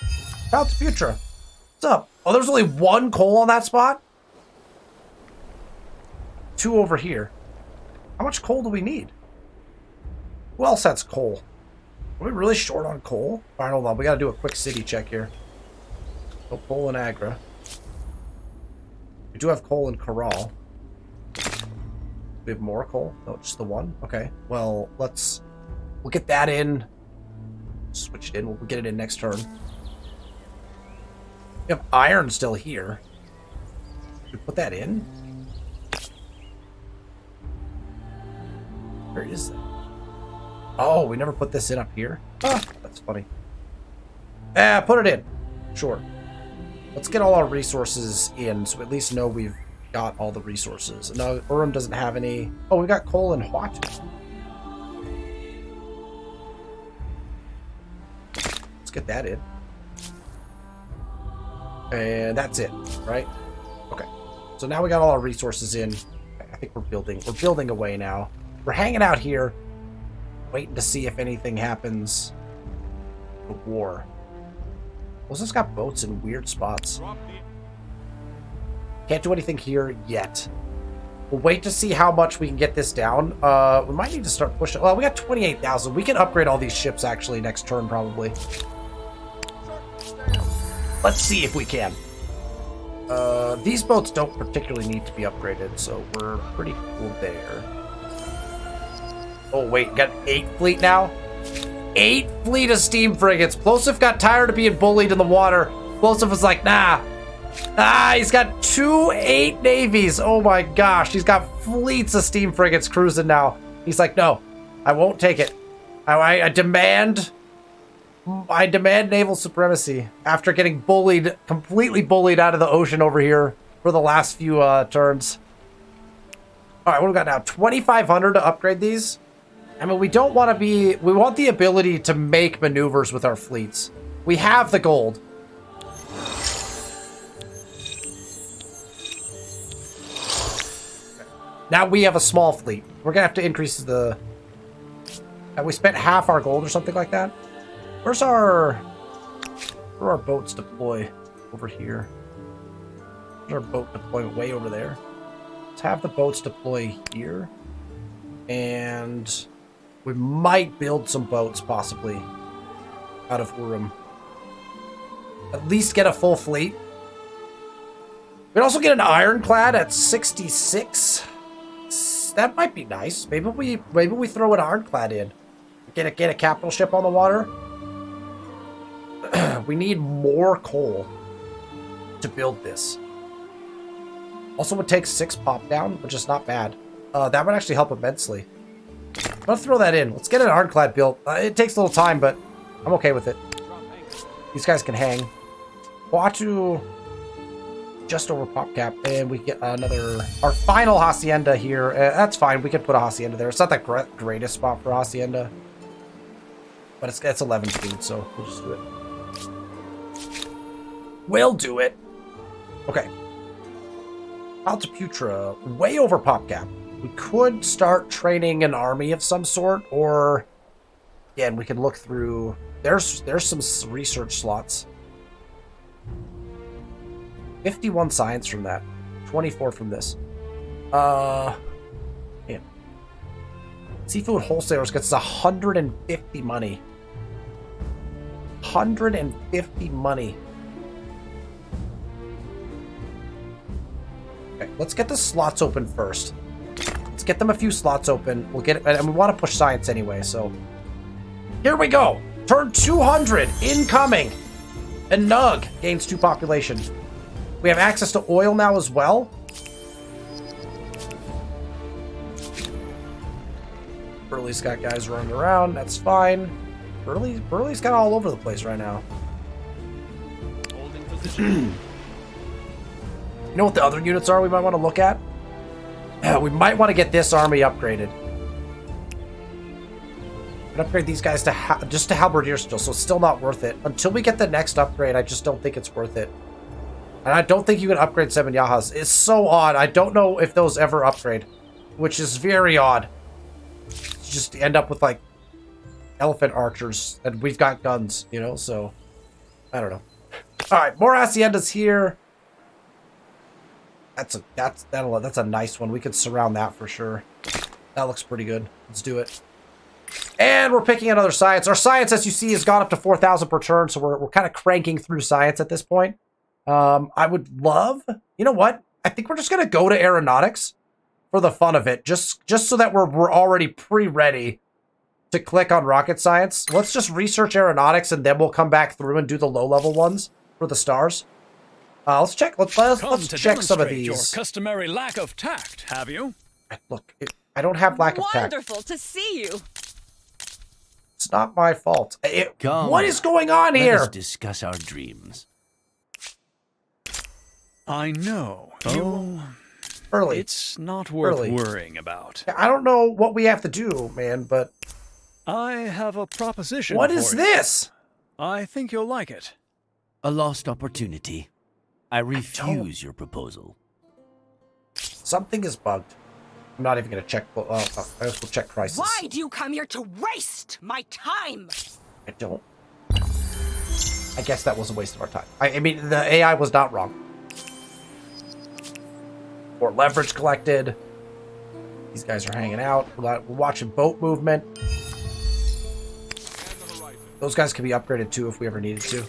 South Futura. What's up? Oh, there's only 1 coal on that spot? 2 over here. How much coal do we need? Who else has coal? Are we really short on coal? All right, hold on. We got to do a quick city check here. So coal in Agra. We do have coal in Corral. We have more coal? No, just the 1? Okay. Well, we'll get that in. Switch it in. We'll get it in next turn. We have iron still here. Should we put that in? Where is that? Oh, we never put this in up here? Ah, that's funny. Put it in. Sure. Let's get all our resources in, so we at least know we've got all the resources. No, Urim doesn't have any. Oh, we got coal and Huatu. Let's get that in. And that's it, right? Okay. So now we got all our resources in. I think we're building away now. We're hanging out here, waiting to see if anything happens. The war. Well, this got boats in weird spots. Can't do anything here yet. We'll wait to see how much we can get this down. We might need to start pushing. Well, we got 28,000. We can upgrade all these ships actually next turn probably. Let's see if we can. These boats don't particularly need to be upgraded, so we're pretty cool there. Oh, wait, got 8 fleet now? 8 fleet of steam frigates. Plosif got tired of being bullied in the water. Plosif was like, nah. He's got 2 8 navies. Oh my gosh, he's got fleets of steam frigates cruising now. He's like, no, I won't take it. I demand naval supremacy after getting bullied, completely bullied out of the ocean over here for the last few turns. All right, what do we got now? 2,500 to upgrade these. I mean, we don't want to be... we want the ability to make maneuvers with our fleets. We have the gold. Now we have a small fleet. We're going to have to increase the... we spent half our gold or something like that. Where are our boats deploy? Over here. Where's our boat deployment? Way over there. Let's have the boats deploy here. And... we might build some boats, possibly, out of Urim. At least get a full fleet. We'd also get an ironclad at 66. That might be nice. Maybe we throw an ironclad in. Get a capital ship on the water. We need more coal to build this. Also would take 6 pop down, which is not bad. That would actually help immensely. I'm gonna throw that in. Let's get an ironclad built. It takes a little time, but I'm okay with it. These guys can hang. Watu just over pop cap, and we get another, our final Hacienda here. That's fine. We could put a Hacienda there. It's not the greatest spot for Hacienda, but it's 11 food, so we'll just do it. We'll do it. Okay. Alta Putra, way over pop cap. We could start training an army of some sort, or again, we can look through. There's some research slots. 51 science from that. 24 from this. Man. Seafood Wholesalers gets 150 money. 150 money. Okay, let's get the slots open first. Let's get them a few slots open. We'll get it, and we want to push science anyway, so. Here we go. Turn 200 incoming. And Nug gains 2 population. We have access to oil now as well. Burley's got guys running around. That's fine. Burley's got all over the place right now. Holding position. You know what the other units are we might want to look at? We might want to get this army upgraded. I'd upgrade these guys to just to halberdier still, so it's still not worth it. Until we get the next upgrade, I just don't think it's worth it. And I don't think you can upgrade Semenyahas. It's so odd. I don't know if those ever upgrade, which is very odd. Just end up with like elephant archers, and we've got guns, you know. So I don't know. All right, more haciendas here. That's a nice one. We could surround that for sure. That looks pretty good. Let's do it. And we're picking another science. Our science, as you see, has gone up to 4,000 per turn, so we're kind of cranking through science at this point. I would love, you know what? I think we're just gonna go to aeronautics for the fun of it, just so that we're already pre-ready to click on rocket science. Let's just research aeronautics, and then we'll come back through and do the low-level ones for the stars. Let's check. Let's check some of these. Your customary lack of tact, have you? Look, I don't have lack of tact. Wonderful to see you. It's not my fault. Come, what is going on here? Let us discuss our dreams. I know. Oh, Early. it's not worth Early. worrying about. I don't know what we have to do, man, but I have a proposition. what for is you. this? I think you'll like it. A lost opportunity. I refuse your proposal. Something is bugged. I'm not even going to check. I guess we'll check crisis. Why do you come here to waste my time? I don't. I guess that was a waste of our time. I mean, the AI was not wrong. More leverage collected. These guys are hanging out. We're watching boat movement. Those guys can be upgraded too if we ever needed to.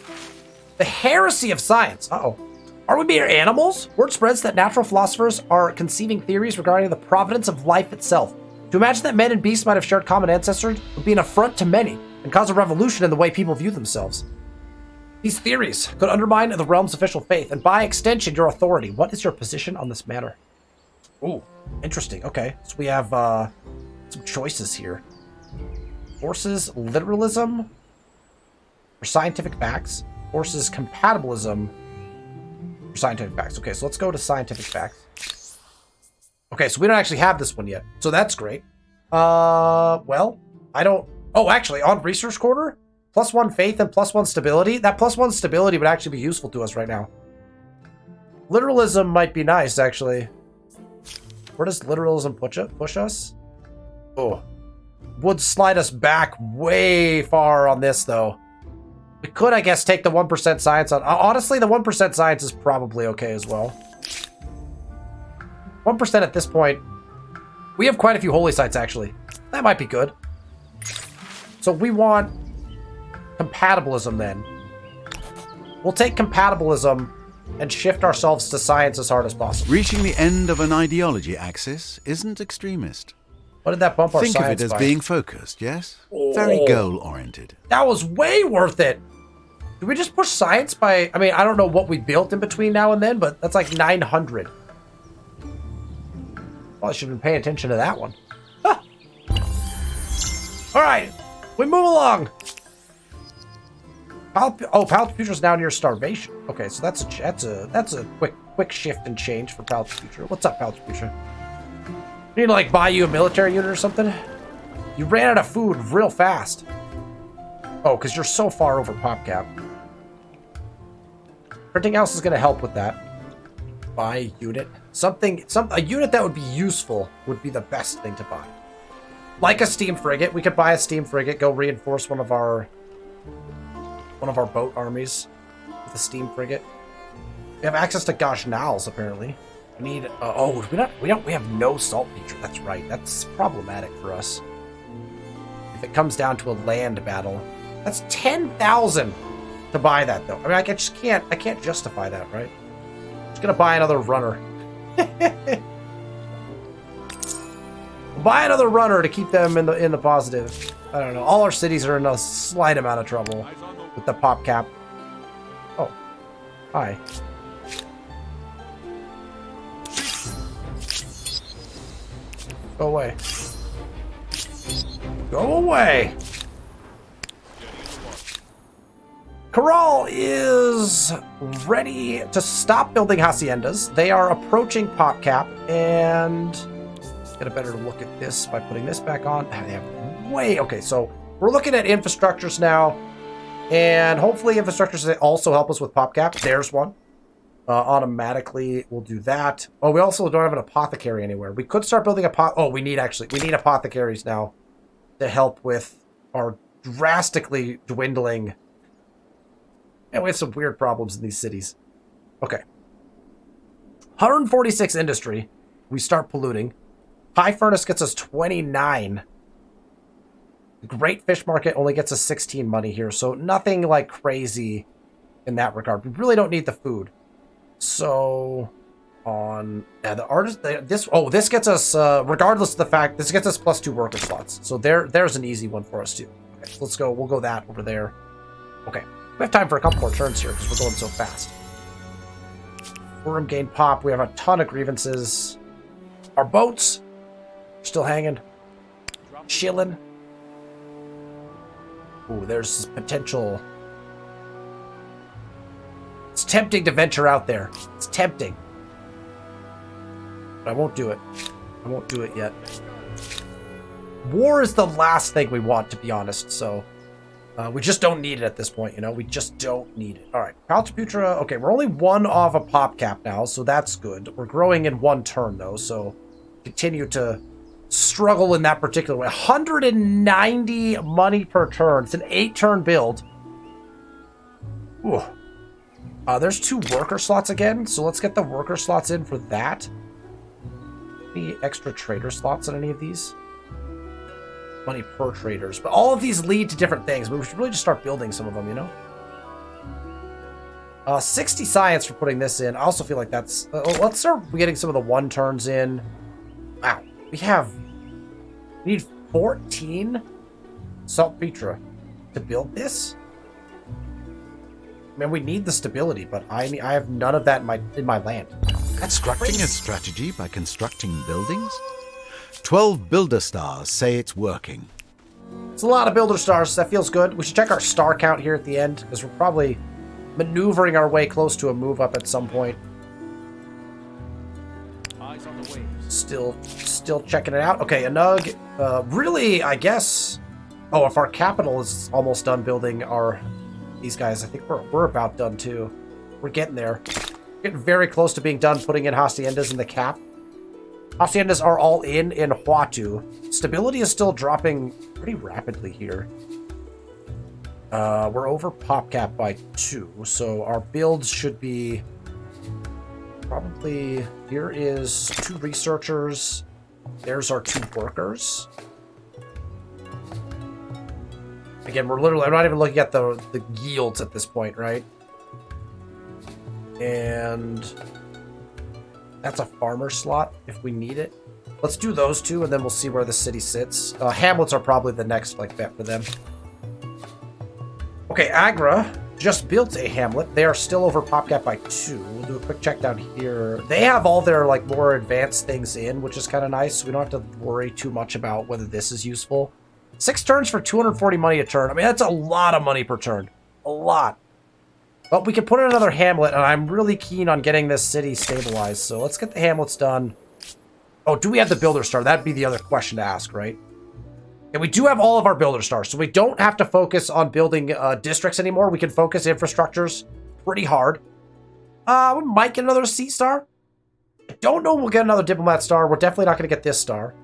The heresy of science. Uh-oh. Are we mere animals? Word spreads that natural philosophers are conceiving theories regarding the providence of life itself. To imagine that men and beasts might have shared common ancestors would be an affront to many and cause a revolution in the way people view themselves. These theories could undermine the realm's official faith and by extension your authority. What is your position on this matter? Ooh, interesting. Okay, so we have some choices here. Forces literalism or scientific facts. Forces compatibilism or scientific facts. Okay, so let's go to scientific facts. Okay, so we don't actually have this one yet, so that's great. Well, I don't. Oh, actually, on research quarter, +1 faith and +1 stability. That +1 stability would actually be useful to us right now. Literalism might be nice, actually. Where does literalism push us? Oh, would slide us back way far on this, though. We could, I guess, take the 1% science on. Honestly, the 1% science is probably okay as well. 1% at this point. We have quite a few holy sites, actually. That might be good. So we want compatibilism, then. We'll take compatibilism and shift ourselves to science as hard as possible. Reaching the end of an ideology axis isn't extremist. What did that bump our Think of science it as by? being focused, yes? Oh. Very goal-oriented. That was way worth it. Did we just push science by... I mean, I don't know what we built in between now and then, but that's like 900. Probably should have been paying attention to that one. Huh. All right. We move along. Palace Future's now near starvation. Okay, so that's a quick shift and change for Palace Future. What's up, Palace Future? Need to like buy you a military unit or something? You ran out of food real fast. Oh, because you're so far over pop cap. Printing house is going to help with that. Buy a unit. A unit that would be useful would be the best thing to buy. Like a steam frigate. We could buy a steam frigate, go reinforce one of our boat armies with a steam frigate. We have access to Gajnals, apparently. We need we have no salt feature. That's right. That's problematic for us. If it comes down to a land battle. That's 10,000 to buy that though. I mean I can't justify that, right? Just gonna buy another runner. Buy another runner to keep them in the positive. I don't know. All our cities are in a slight amount of trouble with the pop cap. Oh. Hi. Go away. Go away! Corral is ready to stop building haciendas. They are approaching pop cap, and get a better look at this by putting this back on. They have way okay. So we're looking at infrastructures now, and hopefully infrastructures that also help us with pop cap. There's one. Automatically, we'll do that. Oh, we also don't have an apothecary anywhere. We could start building we need apothecaries now to help with our drastically dwindling. And we have some weird problems in these cities. Okay. 146 industry. We start polluting. High furnace gets us 29. The Great Fish Market only gets us 16 money here. So nothing like crazy in that regard. We really don't need the food. So on the artist, this gets us regardless of the fact this gets us +2 worker slots. So there's an easy one for us too. Okay, so let's go. We'll go that over there. Okay. We have time for a couple more turns here because we're going so fast. Forum gain pop. We have a ton of grievances. Our boats are still hanging. Chilling. Ooh, there's potential. It's tempting to venture out there. It's tempting. But I won't do it. I won't do it yet. War is the last thing we want, to be honest, so... we just don't need it at this point, you know? We just don't need it. All right, Paltaputra. Okay, we're only one off a pop cap now, so that's good. We're growing in one turn, though, so continue to struggle in that particular way. 190 money per turn. It's an 8-turn build. Ooh. There's 2 worker slots again, so let's get the worker slots in for that. Any extra trader slots on any of these? Money per traders, but all of these lead to different things, but we should really just start building some of them, you know? 60 science for putting this in. I also feel like that's let's start getting some of the 1 turns in. Wow, we need 14 saltpeter to build this. I mean, we need the stability, but I have none of that in my land. Constructing a strategy by constructing buildings? 12 builder stars say it's working. It's a lot of builder stars. That feels good. We should check our star count here at the end, because we're probably maneuvering our way close to a move up at some point. Eyes on the waves. Still checking it out. Okay, a nug. Really, I guess... Oh, if our capital is almost done building these guys, I think we're about done too. We're getting there. Getting very close to being done putting in haciendas in the cap. Haciendas are all in Huatu. Stability is still dropping pretty rapidly here. We're over pop cap by 2, so our builds should be probably... Here is 2 researchers. There's our 2 workers. Again, I'm not even looking at the yields at this point, right? And... that's a farmer slot if we need it. Let's do those 2, and then we'll see where the city sits. Hamlets are probably the next bet for them. Okay, Agra just built a hamlet. They are still over pop cap by 2. We'll do a quick check down here. They have all their more advanced things in, which is kind of nice. So we don't have to worry too much about whether this is useful. 6 turns for 240 money a turn. I mean, that's a lot of money per turn. a lot. But we can put in another hamlet, and I'm really keen on getting this city stabilized. So let's get the hamlets done. Oh, do we have the builder star? That'd be the other question to ask, right? And we do have all of our builder stars, so we don't have to focus on building districts anymore. We can focus infrastructures pretty hard. We might get another sea star. I don't know we'll get another diplomat star. We're definitely not going to get this star.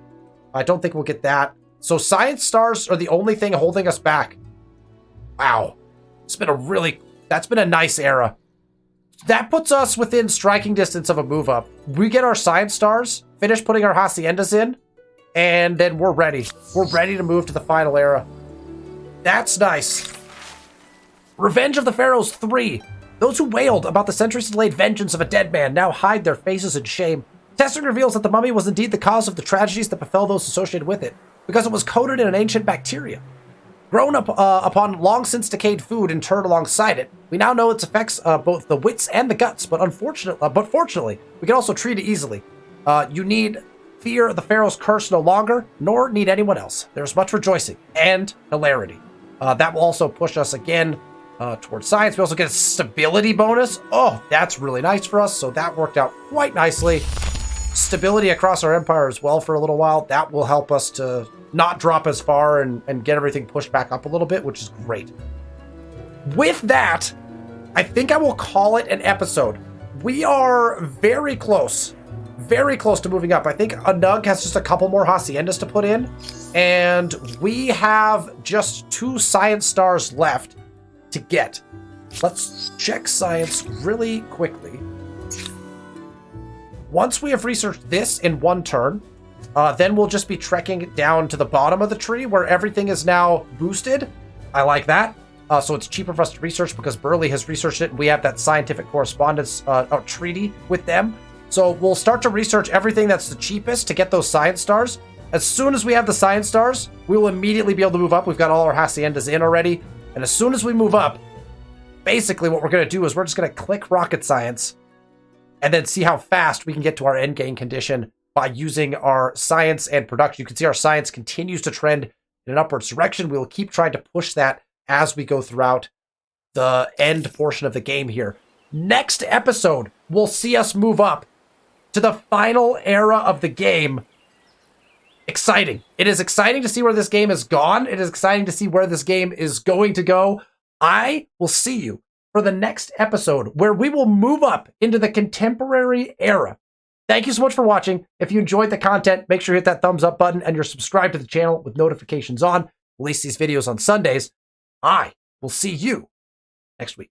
I don't think we'll get that. So science stars are the only thing holding us back. Wow. It's been a really... That's been a nice era. That puts us within striking distance of a move up. We get our science stars, finish putting our haciendas in, and then we're ready. We're ready to move to the final era. That's nice. Revenge of the Pharaohs 3. Those who wailed about the centuries-delayed vengeance of a dead man now hide their faces in shame. Testing reveals that the mummy was indeed the cause of the tragedies that befell those associated with it, because it was coated in an ancient bacteria. Grown up upon long-since decayed food interred alongside it, we now know its effects both the wits and the guts, but fortunately, we can also treat it easily. You need fear the Pharaoh's curse no longer, nor need anyone else. There's much rejoicing and hilarity. That will also push us again towards science. We also get a stability bonus. Oh, that's really nice for us, so that worked out quite nicely. Stability across our empire as well for a little while. That will help us to not drop as far and get everything pushed back up a little bit, which is great. With that, I think I will call it an episode. We are very close to moving up. I think Anug has just a couple more haciendas to put in, and we have just 2 science stars left to get. Let's check science really quickly. Once we have researched this in 1 turn, then we'll just be trekking down to the bottom of the tree where everything is now boosted. I like that. So it's cheaper for us to research because Burley has researched it, and we have that scientific correspondence treaty with them. So we'll start to research everything that's the cheapest to get those science stars. As soon as we have the science stars, we will immediately be able to move up. We've got all our haciendas in already. And as soon as we move up, basically what we're going to do is we're just going to click rocket science and then see how fast we can get to our endgame condition by using our science and production. You can see our science continues to trend in an upwards direction. We will keep trying to push that as we go throughout the end portion of the game here. Next episode, we'll see us move up to the final era of the game. Exciting. It is exciting to see where this game has gone. It is exciting to see where this game is going to go. I will see you for the next episode where we will move up into the contemporary era. Thank you so much for watching. If you enjoyed the content, make sure you hit that thumbs up button and you're subscribed to the channel with notifications on. Release these videos on Sundays. I will see you next week.